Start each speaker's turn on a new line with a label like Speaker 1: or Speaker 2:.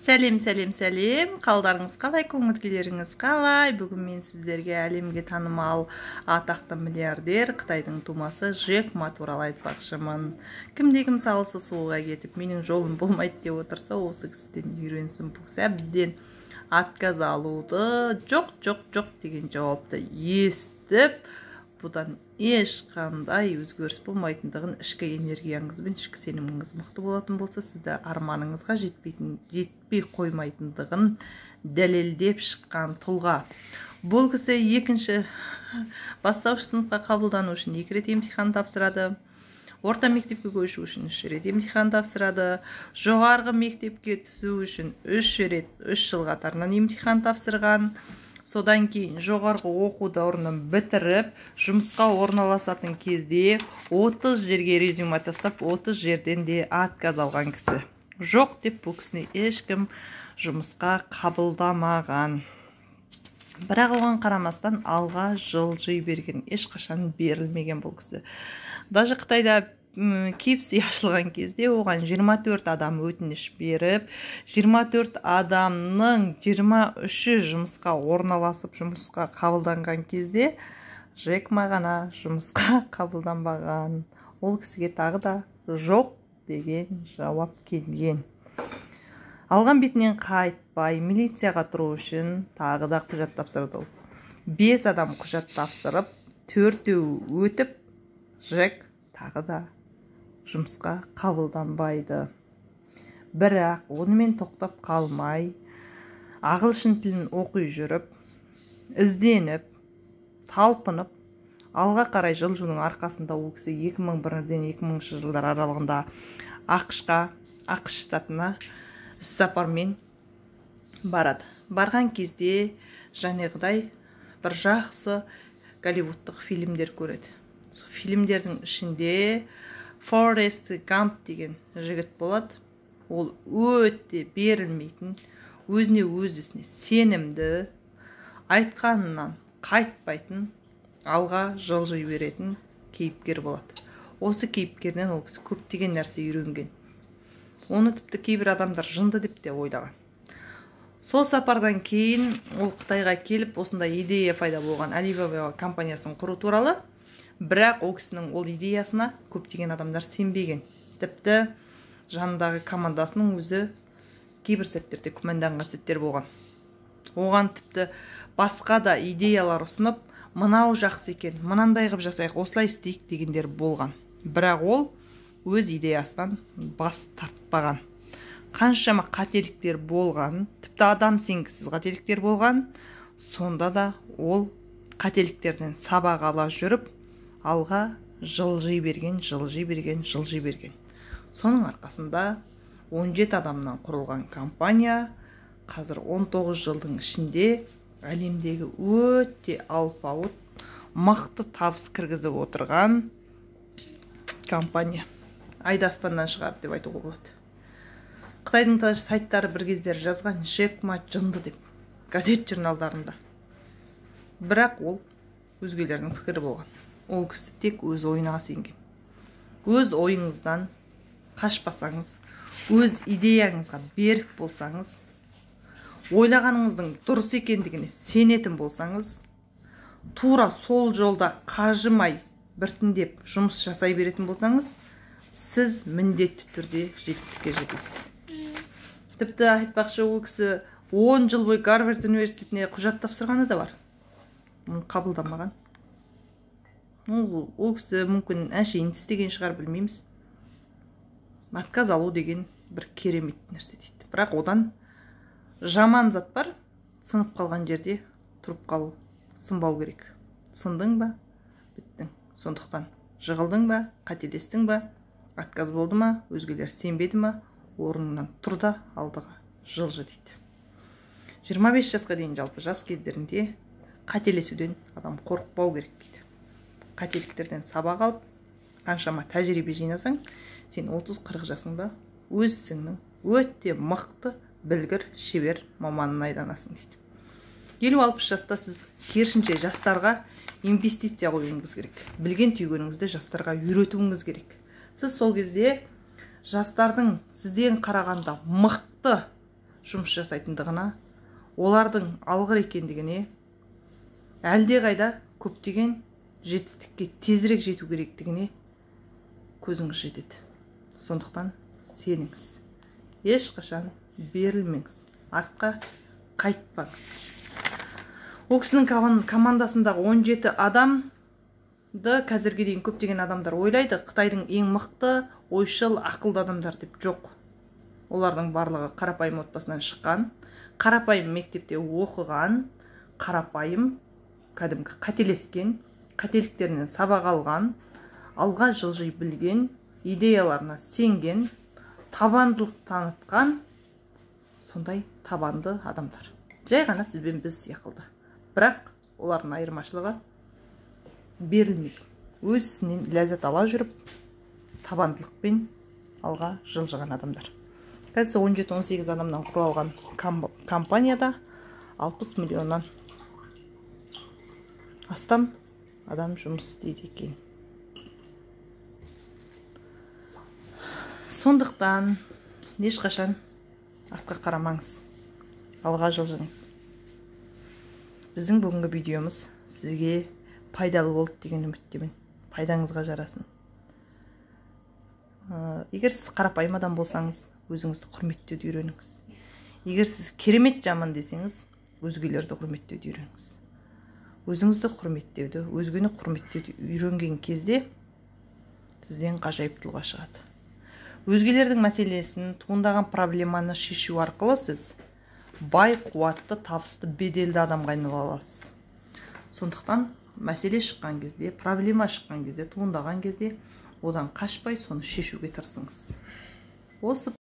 Speaker 1: Сәлем, қалдарыңыз қалай, көңіл-күйлеріңіз қалай? Бүгін мен сіздерге әлемге танымал атақты миллиардер Қытайдың тумасы Джек Ма туралы айтпақшымын. Кімде-кім салысы суға кетіп, менің жолым болмайды деп отырса, осы кісіден үйренсін. Бұл кісі әбден отказ алуды, жоқ деген жауапты естіп, бұдан ешқандай өзгеріс болмайтындығын, ішкі энергияңыз бен ішкі сеніміңіз мықты болатын болса, сізді арманыңызға жетпей қоймайтындығын дәлелдеп шыққан тұлға. Бұл кісі екінші бастауыш сыныпқа қабылдану үшін 2 рет емтихан тапсырады. Орта мектепке көшу үшін 3 рет емтихан тапсырады. Жоғарғы мектепке түсу үшін 3 жыл қатарынан емтихан тапсырған. Содан кейін жоғарғы оқуды орнын бітіріп, жұмысқа орналасатын кезде 30 жерге резюме тастап, 30 жерден де отказ алған кісі. Жоқ деп бұл кісіні ешкім жұмысқа қабылдамаған. Бірақ оған қарамастан алға жылжи берген, ешқашан берілмеген бұл кісі. Даже Қытайда KFC ашылған кезде оған 24 адам өтініш беріп, 24 адамның 23-і жұмысқа орналасып, жұмысқа қабылданған кезде Джек Ма ғана жұмысқа қабылданбаған. Ол кісіге тағы да жоқ деген жауап келген. Алған бетінен қайтпай, милицияға тұру үшін тағы да құжат тапсырды. 5 адам құжат тапсырып, 4-і өтіп, Джек тағы да жұмысқа қабылданбайды. Бірақ онымен тоқтап қалмай, ағылшын тілін оқи жүріп, ізденіп, талпынып, алға қарай жылжудың арқасында ол кісі 2001-ден 2000 жылдар аралығында ақш штатына іссапармен барады. Барған кезде жаңағыдай бір жақсы голливудтық фильмдер көреді. Фильмдердің ішінде Форест Гамп деген жігіт болады. Ол өте берілмейтін, өзіне өзісіне сенімді, айтқанынан қайтпайтын, алға жылжи беретін кейіпкер болады. Осы кейіпкерден ол кісі көптеген нәрсе үйренген. Оны тіпті кейбір адамдар жынды деп те ойлаған. Сол сапардан кейін ол Қытайға келіп, осындай идея пайда болған Alibaba компаниясын құру туралы. Бірақ ол кісінің ол идеясына көптеген адамдар сенбеген. Тіпті жанындағы командасының өзі кейбір сәттерде күмәнданған сәттер болған. Оған тіпті басқа да идеялар ұсынып, мынау жақсы екен, мынандай қып жасайық, осылай істейік дегендер болған. Бірақ ол өз идеясынан бас тартпаған. Қаншама қателіктер болған, тіпті адам сенгісіз қателіктер болған, сонда да ол қателіктерден сабақ ала жүріп, алға жылжи берген. Соның арқасында 17 адамнан құрылған компания қазір 19 жылдың ішінде әлемдегі өте алпауыт, мықты табыс кіргізіп отырған компания. Айды аспаннан шығарды деп айтуға болады. Қытайдың сайттары бір кездер жазған Джек Ма жынды деп, газет журналдарында. Бірақ ол өзгелердің пікірі болған. Ол кісі тек өз ойына сенген. Өз ойыңыздан қашпасаңыз, өз идеяңызға берік болсаңыз, ойлағаныңыздың дұрыс екендігіне сенетін болсаңыз, тура сол жолда қажымай біртіндеп жұмыс жасай беретін болсаңыз, сіз міндетті түрде жетістікке жетесіз. Тіпті айтпақшы, ол кісі 10 жыл бойы Гарвард университетіне құжат тапсырғаны да бар. Оны қабылданбаған. Ол кісі мүмкін әшейін істеген шығар, білмейміз. Отказ алу деген бір керемет нәрсе дейді. Бірақ одан жаман зат бар, сынып қалған жерде тұрып қалу, сынбау керек. Сындың ба, біттің. Сондықтан жығылдың ба, қателестің ба, отказ болды ма, өзгелер сенбеді ма, орнынан тұр да алдыға жылжы дейді. 25 жасқа дейін жалпы жас кездерінде қателесуден адам қорықпау керек дейді. Қателіктерден сабақ алып, қаншама тәжірибе жинасаң, сен 30-40 жасыңда өз ісіңнің өте мықты, білгір, шебер маманына айналасың дейді. 50-60 жаста сіз керісінше жастарға инвестиция қоюыңыз керек. Білген түйгеніңізді жастарға үйретуіңіз керек. Сіз сол кезде жастардың сізден қарағанда мықты жұмыс жасайтындығына, олардың алғыр екендігіне, әлдеқайда көптеген жетістікке тезірек жету керектігіне көзіңіз жетеді. Сондықтан сеніңіз. Ешқашан берілмеңіз. Артқа қайтпаңыз. Ол кісінің командасындағы 17 адамды қазірге дейін көптеген адамдар ойлайды, Қытайдың ең мықты, ойшыл, ақылды адамдар деп. Жоқ. Олардың барлығы қарапайым отбасынан шыққан, қарапайым мектепте оқыған, қарапайым, кәдімгі қателескен, қателіктерінен сабақ алған, алға жылжи білген, идеяларына сенген, табандылық танытқан, сондай табанды адамдар. Жай ғана сізбен біз сияқылды. Бірақ олардың айырмашылығы берілмейді. Өз ісінен ләззат ала жүріп, табандылықпен алға жылжыған адамдар. Қазір 17-18 адамнан құралған компанияда 60 миллионнан астам адам жұмыс істейді екен. Сондықтан ешқашан артқа қарамаңыз, алға жылжыңыз. Біздің бүгінгі видеомыз сізге пайдалы болды деген үміттемін. Пайдаңызға жарасын. Егер сіз қарапайым адам болсаңыз, өзіңізді құрметтеуді үйреніңіз. Егер сіз керемет жаман десеңіз, өзгелерді құрметтеуді үйреніңіз. Өзіңізді құрметтеуді, өзгені құрметтеуді үйренген кезде сізден ғажайыптылыққа шығады. Өзгелердің мәселесін, туындаған проблеманы шешу арқылы сіз бай, қуатты, табысты, беделді адамға айнала аласыз. Сондықтан мәселе шыққан кезде, проблема шыққан кезде, туындаған кезде одан қашпай соны шешуге тырысыңыз. Осы